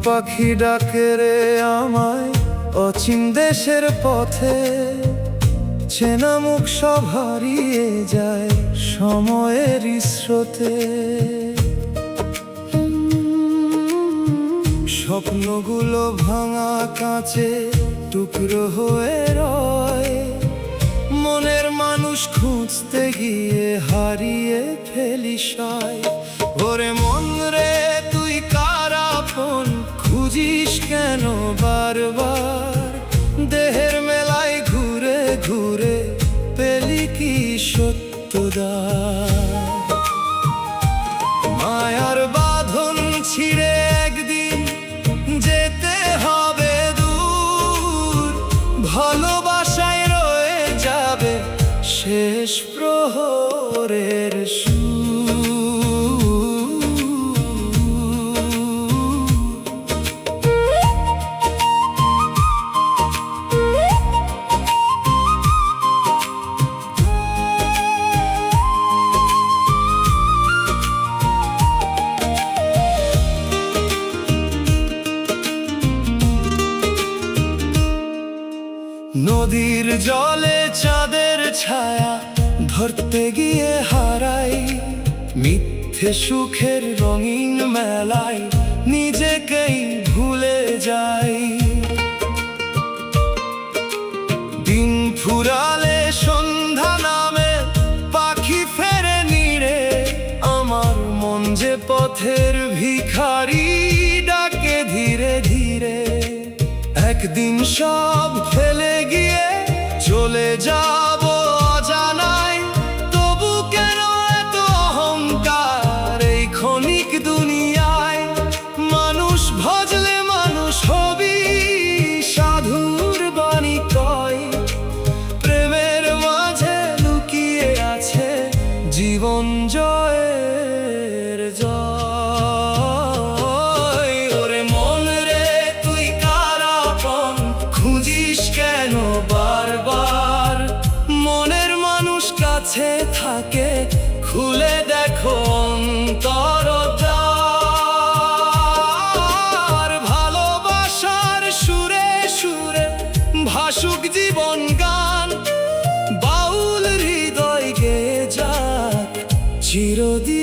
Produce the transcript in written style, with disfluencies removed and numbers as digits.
পাখি ডাকে রে আমায় অচিন দেশের পথে, চেনা মুখ সব হারিয়ে যায় সময়ের স্রোতে। স্বপ্নগুলো ভাঙা কাঁচে টুকরো হয়ে রয়, মনের মানুষ খুঁজতে গিয়ে হারিয়ে ফেলি সায়। ওরে মন রে তুই কার আপন, খুঁজিস কেন বারবার? দেহের মেলায় ঘুরে ঘুরে পেলি কি সত্যদার? মায়ার বাঁধন ছিঁড়ে একদিন যেতে হবে দূর, ভালোবাসায় রয়ে যাবে শেষ প্রহরের সুর। নদীর জলে চাঁদের ছায়া ধরতে গিয়ে হারাই, মিথ্যে সুখের রঙিন মেলায় নিজেকেই ভুলে যাই। দিন ফুরালে সন্ধ্যা নামে পাখি ফেরে নিড়ে, আমার মন যে পথের ভিখারি ডাকে ধীরে ধীরে। একদিন সব ফেলে গিয়ে চলে যাব অজানায়, তবু কেন এত অহংকার এই ক্ষণিক দুনিয়ায়? মানুষ ভজলে মানুষ হবি, সাধুর বাণী কয়, প্রেমের মাঝে লুকিয়ে আছে জীবন জয়ের জয়। বারবার মনের মানুষ কাছে থাকে, খুলে দেখো অন্তরদ্বার। ভালোবাসার সুরে সুরে ভাসুক জীবন গান, বাউল হৃদয় গেয়ে যাক চিরদিন।